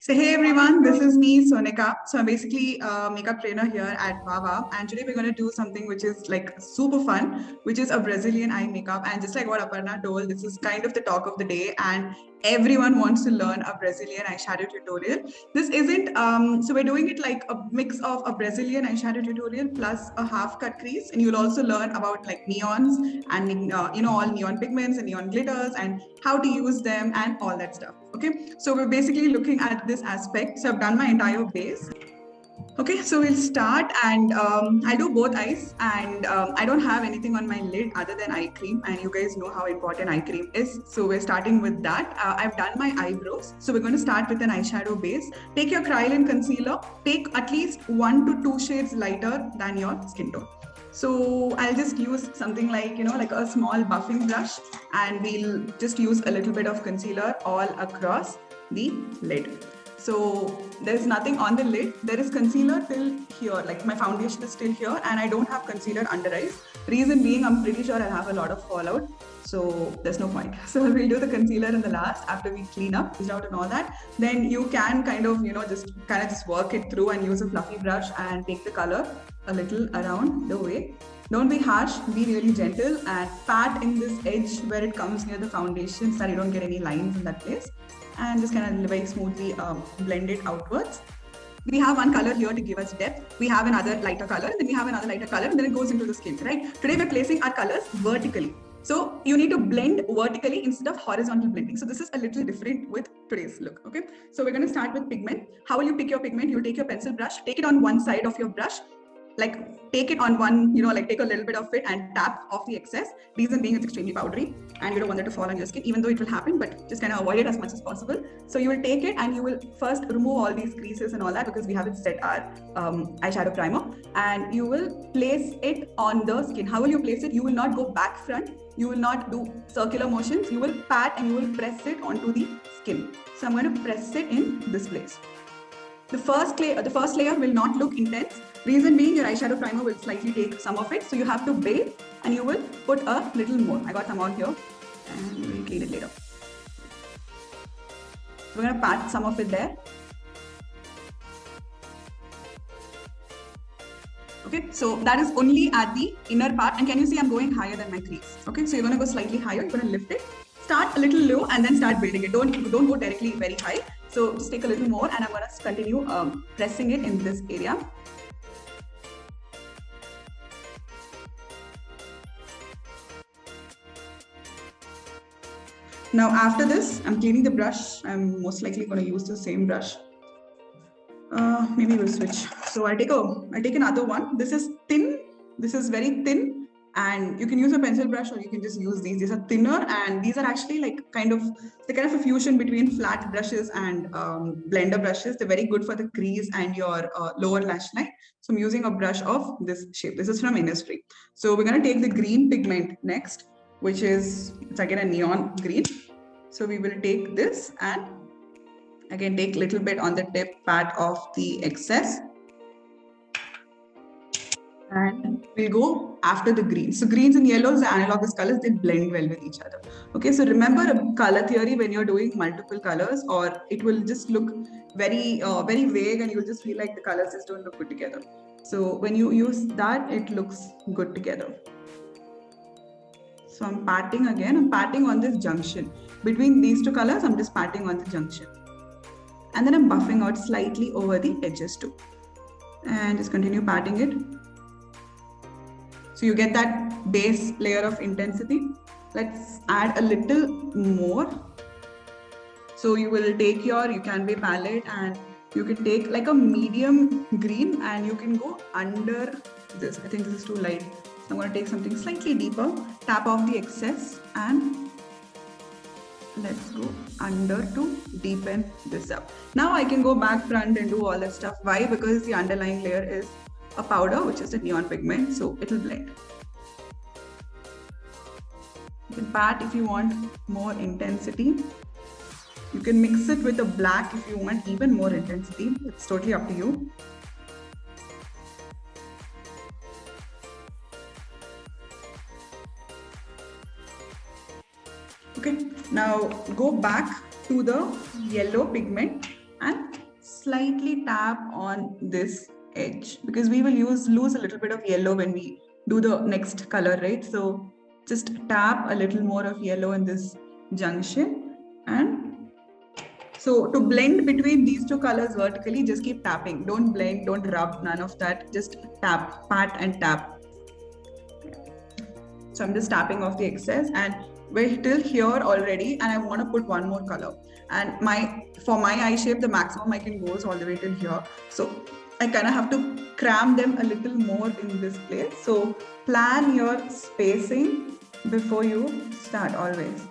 So hey everyone, this is me, Sonika. So I'm basically a makeup trainer here at Vah Vah, and today we're going to do something which is like super fun, which is a Brazilian eye makeup. And just like what Aparna told, this is kind of the talk of the day, and everyone wants to learn a Brazilian eyeshadow tutorial. This isn't so we're doing it like a mix of a Brazilian eyeshadow tutorial plus a half cut crease, and you'll also learn about like neons and all neon pigments and neon glitters and how to use them and all that stuff. Okay, so we're basically looking at this aspect. So I've done my entire base. Okay, so we'll start, and I'll do both eyes, and I don't have anything on my lid other than eye cream, and you guys know how important eye cream is. So we're starting with that. I've done my eyebrows. So we're going to start with an eyeshadow base. Take your Kryolan concealer. Take at least 1 to 2 shades lighter than your skin tone. So I'll just use something like, like a small buffing brush, and we'll just use a little bit of concealer all across the lid. So there's nothing on the lid. There is concealer till here, like my foundation is still here, and I don't have concealer under eyes. Reason being, I'm pretty sure I'll have a lot of fallout. So there's no point. So we'll do the concealer in the last after we clean up, clean out and all that. Then you can kind of, just work it through and use a fluffy brush and take the color a little around the way. Don't be harsh, be really gentle and pat in this edge where it comes near the foundation so that you don't get any lines in that place. And just kind of very smoothly blend it outwards. We have one color here to give us depth. We have another lighter color, and then we have another lighter color, and then it goes into the skin, right? Today we're placing our colors vertically. So you need to blend vertically instead of horizontal blending. So this is a little different with today's look, okay? So we're going to start with pigment. How will you pick your pigment? You'll take your pencil brush, take it on one side of your brush, like take it on one, take a little bit of it and tap off the excess. Reason being, it's extremely powdery and you don't want it to fall on your skin, even though it will happen, but just kind of avoid it as much as possible. So you will take it and you will first remove all these creases and all that because we haven't set our eyeshadow primer, and you will place it on the skin. How will you place it? You will not go back front. You will not do circular motions. You will pat and you will press it onto the skin. So I'm going to press it in this place. The first layer will not look intense. Reason being, your eyeshadow primer will slightly take some of it. So you have to bathe and you will put a little more. I got some on here and we'll clean it later. We're going to pat some of it there. Okay, so that is only at the inner part. And can you see I'm going higher than my crease? Okay, so you're going to go slightly higher. You're going to lift it. Start a little low and then start building it. Don't go directly very high. So just take a little more, and I'm going to continue pressing it in this area. Now after this, I'm cleaning the brush. I'm most likely going to use the same brush. Maybe we'll switch. So I take another one. This is thin. This is very thin. And you can use a pencil brush or you can just use these. These are thinner, and these are actually like kind of a fusion between flat brushes and blender brushes. They're very good for the crease and your lower lash line. So I'm using a brush of this shape. This is from Innisfree. So we're going to take the green pigment next, which is, it's again a neon green. So we will take this and again take a little bit on the tip, pat off the excess. And we'll go after the greens. So greens and yellows, the analogous colors, they blend well with each other. Okay, so remember a color theory when you're doing multiple colors, or it will just look very vague and you'll just feel like the colors just don't look good together. So when you use that, it looks good together. So I'm patting again. I'm patting on this junction. Between these two colors, I'm just patting on the junction. And then I'm buffing out slightly over the edges too. And just continue patting it. So you get that base layer of intensity. Let's add a little more. So you will take your Canva palette and you can take like a medium green and you can go under this. I think this is too light. So I'm going to take something slightly deeper, tap off the excess, and let's go under to deepen this up. Now I can go back front and do all that stuff. Why? Because the underlying layer is a powder, which is the neon pigment, so it'll blend. You can pat if you want more intensity. You can mix it with a black if you want even more intensity. It's totally up to you. Okay, now go back to the yellow pigment and slightly tap on this edge, because we will lose a little bit of yellow when we do the next color, right? So just tap a little more of yellow in this junction. And so to blend between these two colors vertically, just keep tapping. Don't blend, don't rub, none of that. Just tap, pat and tap. So I'm just tapping off the excess, and we're till here already, and I want to put one more color. And for my eye shape, the maximum I can go is all the way till here. So I kind of have to cram them a little more in this place. So plan your spacing before you start always.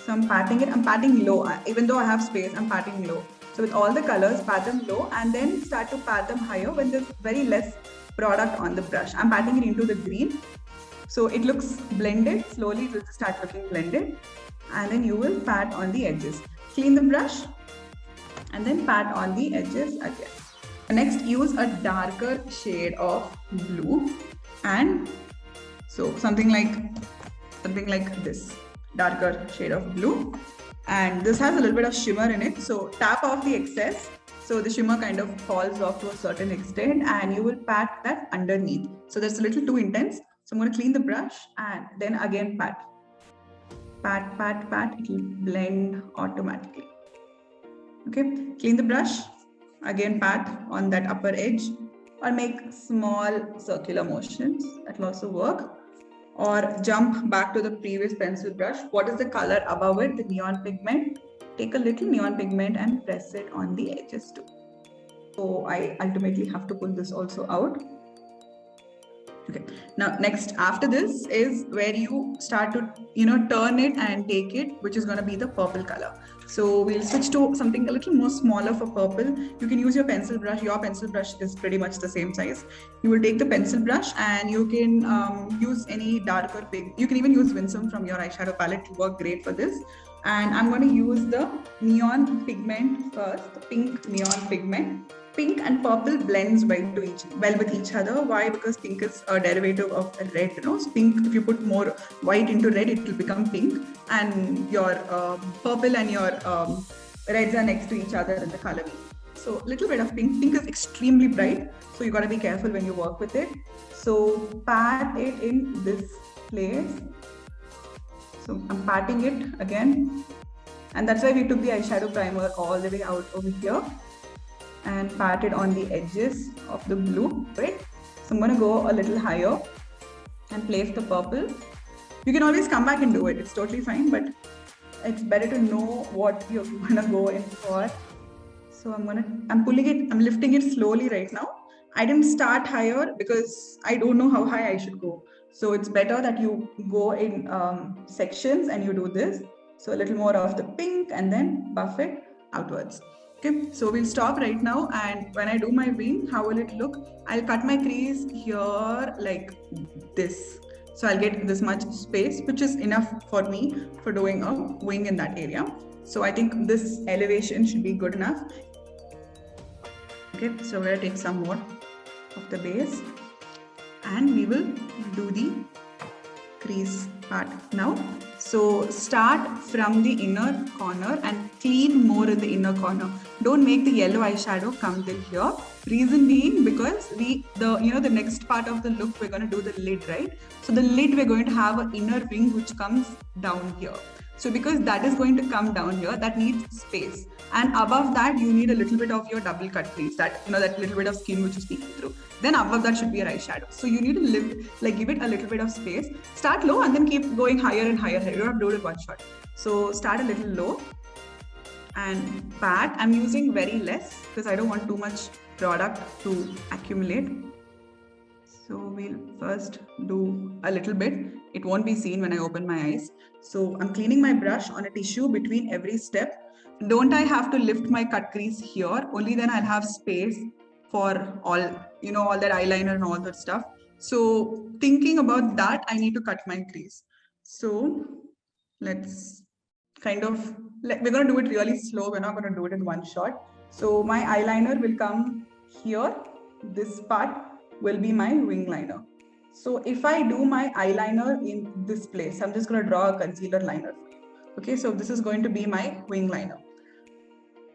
So I'm patting it, I'm patting low. Even though I have space, I'm patting low. So with all the colors, pat them low and then start to pat them higher when there's very less product on the brush. I'm patting it into the green. So it looks blended, slowly it will start looking blended. And then you will pat on the edges. Clean the brush and then pat on the edges again. Next, use a darker shade of blue, and so something like this, darker shade of blue. And this has a little bit of shimmer in it, so tap off the excess so the shimmer kind of falls off to a certain extent, and you will pat that underneath. So that's a little too intense. So I'm going to clean the brush and then again pat. Pat, pat, pat, it will blend automatically. Okay, clean the brush, again pat on that upper edge, or make small circular motions, that will also work. Or jump back to the previous pencil brush. What is the color above it? The neon pigment. Take a little neon pigment and press it on the edges too. So I ultimately have to pull this also out. Okay, now next after this is where you start to turn it and take it, which is going to be the purple color. So we'll switch to something a little more smaller for purple. You can use your pencil brush. Your pencil brush is pretty much the same size. You will take the pencil brush and you can use any darker pig. You can even use Winsome from your eyeshadow palette to work great for this. And I'm going to use the neon pigment first, the pink neon pigment. Pink and purple blends well with each other. Why? Because pink is a derivative of red. So pink, if you put more white into red, it will become pink. And your purple and your reds are next to each other in the color wheel. So little bit of pink. Pink is extremely bright, so you got to be careful when you work with it. So pat it in this place. So I'm patting it again. And that's why we took the eyeshadow primer all the way out over here and pat it on the edges of the blue, right? So I'm going to go a little higher and place the purple. You can always come back and do it. It's totally fine, but it's better to know what you're going to go in for. So I'm pulling it, I'm lifting it slowly right now. I didn't start higher because I don't know how high I should go. So it's better that you go in sections and you do this. So a little more of the pink and then buff it outwards. Okay, so we'll stop right now, and when I do my wing, how will it look? I'll cut my crease here like this. So I'll get this much space, which is enough for me for doing a wing in that area. So I think this elevation should be good enough. Okay, so we're going to take some more of the base and we will do the crease part now. So start from the inner corner and clean more in the inner corner. Don't make the yellow eyeshadow come till here. Reason being because the next part of the look we're going to do the lid, right? So the lid we're going to have an inner wing which comes down here. So because that is going to come down here, that needs space. And above that, you need a little bit of your double cut crease, that little bit of skin which is peeking through. Then above that should be your eyeshadow. So you need to give it a little bit of space. Start low and then keep going higher and higher. You don't have to do it in one shot. So start a little low and pat. I'm using very less because I don't want too much product to accumulate. So we'll first do a little bit. It won't be seen when I open my eyes. So I'm cleaning my brush on a tissue between every step. Don't I have to lift my cut crease here? Only then I'll have space for all that eyeliner and all that stuff. So thinking about that, I need to cut my crease. So let's we're going to do it really slow. We're not going to do it in one shot. So my eyeliner will come here. This part will be my wing liner. So if I do my eyeliner in this place, I'm just going to draw a concealer liner for you. Okay, so this is going to be my wing liner.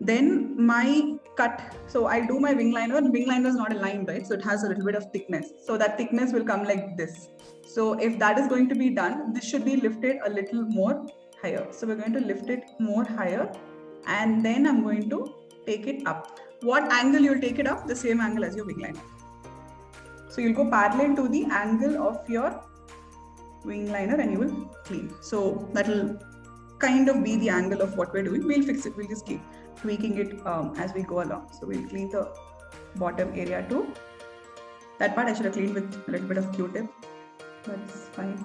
Then my cut. So I do my wing liner. The wing liner is not a line, right? So it has a little bit of thickness. So that thickness will come like this. So if that is going to be done, this should be lifted a little more higher. So we're going to lift it more higher, and then I'm going to take it up. What angle you'll take it up? The same angle as your wing liner. So you'll go parallel to the angle of your wing liner and you will clean. So that will kind of be the angle of what we're doing. We'll fix it. We'll just keep tweaking it as we go along. So we'll clean the bottom area too. That part I should have cleaned with a little bit of Q-tip. That's fine.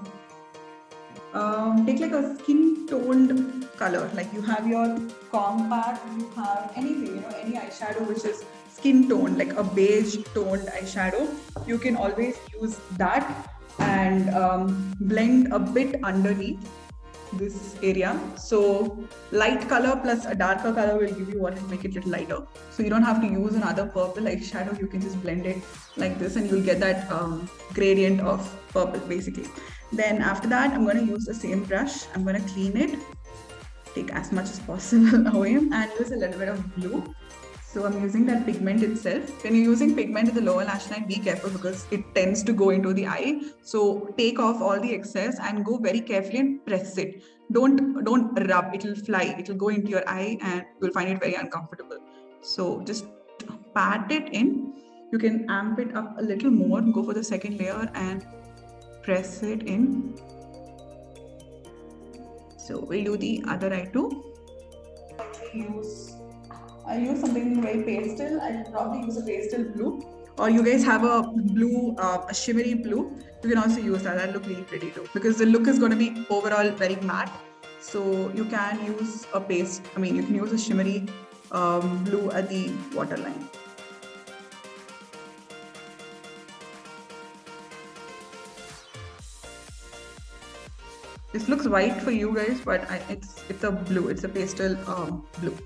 Take like a skin toned color, like you have your compact, you have anything, any eyeshadow which is skin toned, like a beige toned eyeshadow. You can always use that and blend a bit underneath this area. So light color plus a darker color will give you what will make it a little lighter. So you don't have to use another purple eyeshadow. You can just blend it like this and you'll get that gradient of purple basically. Then after that, I'm going to use the same brush. I'm going to clean it, take as much as possible away and use a little bit of blue. So I'm using that pigment itself. When you're using pigment in the lower lash line, be careful because it tends to go into the eye. So take off all the excess and go very carefully and press it. Don't rub, it'll fly. It'll go into your eye and you'll find it very uncomfortable. So just pat it in. You can amp it up a little more, go for the second layer and press it in. So we'll do the other eye too. I'll use something very pastel. I'll probably use a pastel blue. Or you guys have a blue, a shimmery blue. You can also use that. That'll look really pretty too. Because the look is going to be overall very matte. So you can use a you can use a shimmery blue at the waterline. This looks white for you guys, but it's a blue. It's a pastel blue.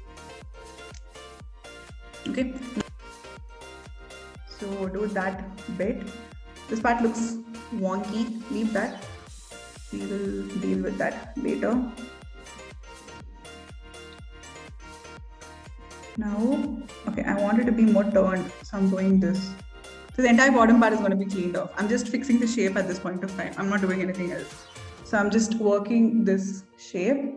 Okay. So do that bit. This part looks wonky. Leave that. We will deal with that later. Now, okay, I want it to be more turned, so I'm doing this. So the entire bottom part is going to be cleaned off. I'm just fixing the shape at this point of time. I'm not doing anything else. So I'm just working this shape.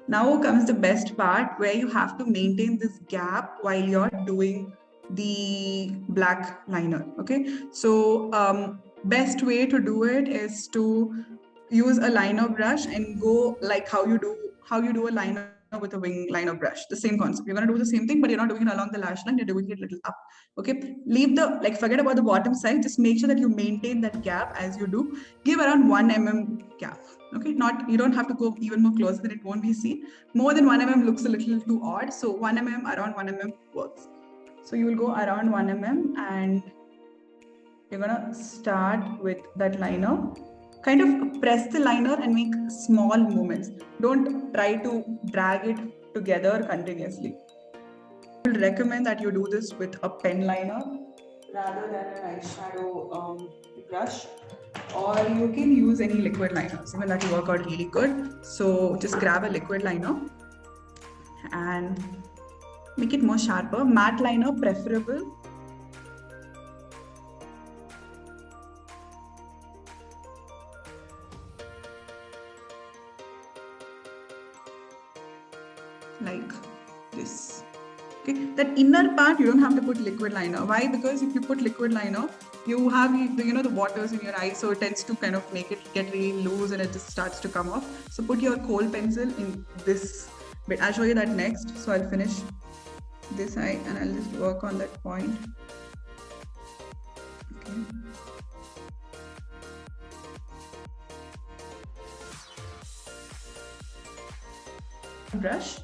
Now comes the best part where you have to maintain this gap while you're doing the black liner. Okay, so best way to do it is to use a liner brush and go like how you do a liner with a wing liner brush. The same concept. You're going to do the same thing, but you're not doing it along the lash line. You're doing it a little up. Okay, leave forget about the bottom side. Just make sure that you maintain that gap as you do. Give around 1 mm gap. Okay, you don't have to go even more closer than it won't be seen. More than 1 mm looks a little too odd. So 1 mm, around 1 mm works. So you will go around 1 mm and you're gonna start with that liner. Kind of press the liner and make small movements. Don't try to drag it together continuously. I will recommend that you do this with a pen liner rather than an eyeshadow brush. Or you can use any liquid liners, even that will work out really good. So just grab a liquid liner and make it more sharper. Matte liner preferable. Like this. Okay, that inner part you don't have to put liquid liner. Why? Because if you put liquid liner, you have the waters in your eye, so it tends to kind of make it get really loose and it just starts to come off. So put your kohl pencil in this bit. I'll show you that next. So I'll finish this eye and I'll just work on that point. Okay. Brush.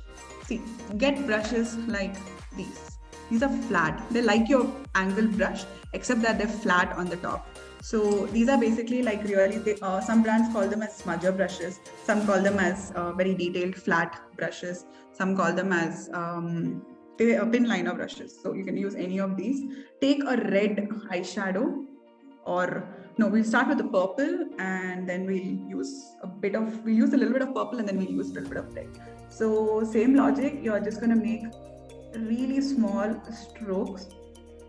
See, get brushes like these. These are flat. They're like your angle brush, except that they're flat on the top. So these are basically like really, some brands call them as smudger brushes. Some call them as very detailed flat brushes. Some call them as pin liner brushes. So you can use any of these. Take a red eyeshadow we'll start with the purple and then we'll use a little bit of purple and then we'll use a little bit of red. So same logic, you're just going to make really small strokes,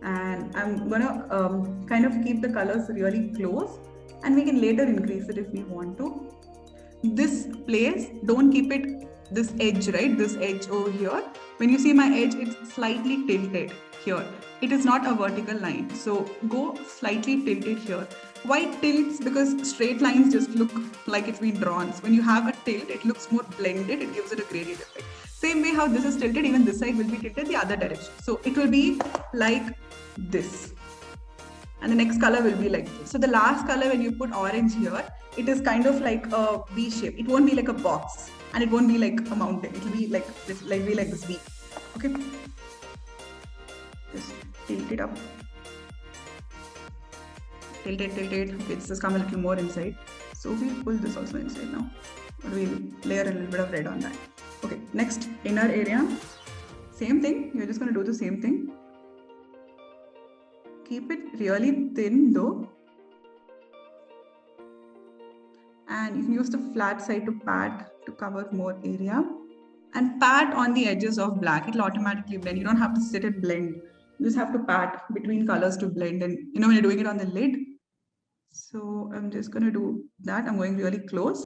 and I'm gonna kind of keep the colors really close, and we can later increase it if we want to. This place, don't keep it this edge, right? This edge over here. When you see my edge, it's slightly tilted here. It is not a vertical line. So go slightly tilted here. Why tilts? Because straight lines just look like it's been drawn. So when you have a tilt, it looks more blended. It gives it a gradient effect. Same way how this is tilted, even this side will be tilted the other direction. So it will be like this. And the next color will be like this. So the last color, when you put orange here, it is kind of like a V shape. It won't be like a box, and it won't be like a mountain. It will be like this, like this V. Okay. Just tilt it up. Tilt it, tilt it. Okay, this has come a little more inside. So we'll pull this also inside now. We'll layer a little bit of red on that. Okay, next inner area. Same thing. You're just going to do the same thing. Keep it really thin though. And you can use the flat side to pat to cover more area. And pat on the edges of black. It'll automatically blend. You don't have to sit and blend. You just have to pat between colors to blend. And you know when you're doing it on the lid. So I'm just going to do that. I'm going really close.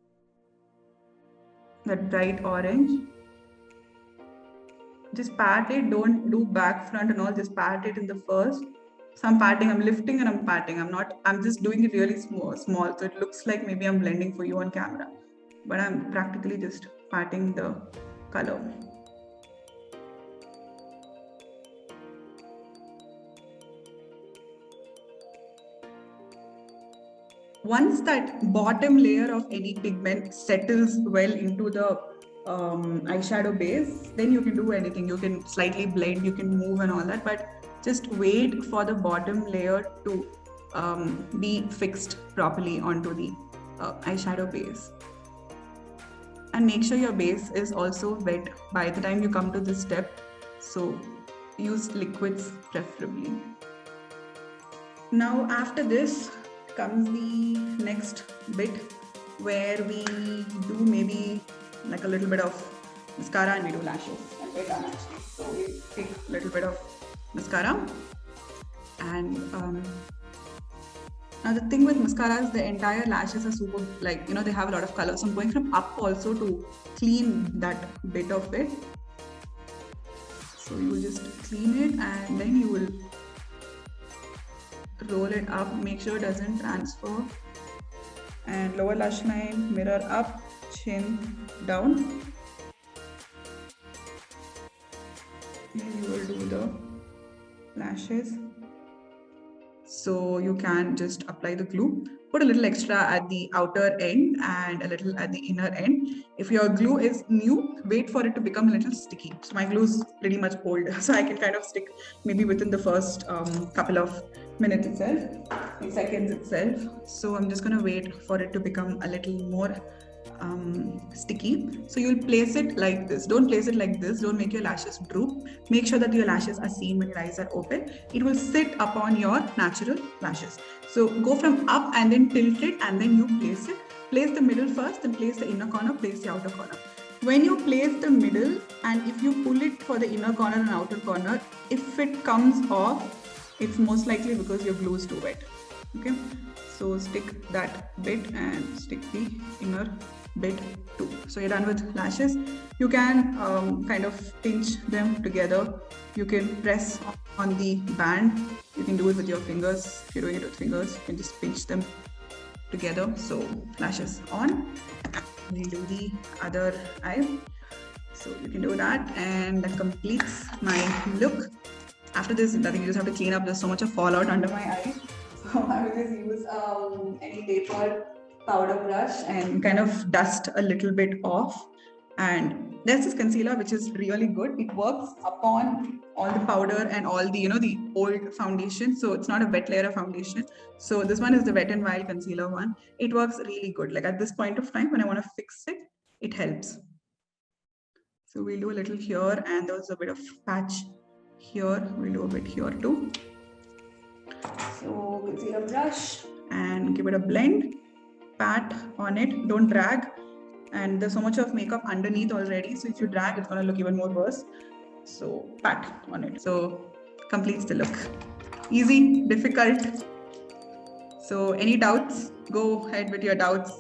That bright orange. Just pat it. Don't do back, front and all. Just pat it in the first. So I'm patting, I'm lifting and I'm patting. I'm just doing it really small. So it looks like maybe I'm blending for you on camera. But I'm practically just patting the color. Once that bottom layer of any pigment settles well into the eyeshadow base, then you can do anything. You can slightly blend, you can move and all that. But just wait for the bottom layer to be fixed properly onto the eyeshadow base. And make sure your base is also wet by the time you come to this step. So use liquids preferably. Now after this comes the next bit where we do maybe like a little bit of mascara and we do lashes. And we're done actually. So we take a little bit of mascara, and now the thing with mascara is the entire lashes are super, like, you know, they have a lot of color. So I'm going from up also to clean that bit of it. So you will just clean it and then you will roll it up, make sure it doesn't transfer, and lower lash line, mirror up, chin down. Then you will do the lashes. So you can just apply the glue, put a little extra at the outer end and a little at the inner end. If your glue is new, wait for it to become a little sticky. So my glue is pretty much old, so I can kind of stick maybe within the first couple of minutes itself, seconds itself. So I'm just going to wait for it to become a little more sticky. So you'll place it like this. Don't place it like this. Don't make your lashes droop. Make sure that your lashes are seen when your eyes are open. It will sit upon your natural lashes. So go from up and then tilt it and then you place it. Place the middle first, then place the inner corner, place the outer corner. When you place the middle and if you pull it for the inner corner and outer corner, if it comes off, it's most likely because your glue is too wet. Okay, so stick that bit and stick the inner bit too. So you're done with lashes. You can kind of pinch them together. You can press on the band. You can do it with your fingers. If you're doing it with fingers, you can just pinch them together. So lashes on. We'll do the other eye. So you can do that, and that completes my look. After this, I think you just have to clean up. There's so much of fallout under my eyes. So I will just use any tapered powder brush and kind of dust a little bit off. And there's this concealer which is really good. It works upon all the powder and all the, you know, the old foundation. So it's not a wet layer of foundation. So this one is the Wet n Wild concealer one. It works really good. Like at this point of time when I want to fix it, it helps. So we'll do a little here, and there was a bit of patch here. We'll do a bit here too. So concealer brush and give it a blend. Pat on it, don't drag. And there's so much of makeup underneath already, so if you drag, it's going to look even more worse. so pat on it. So completes the look. Easy, difficult. So any doubts? Go ahead with your doubts.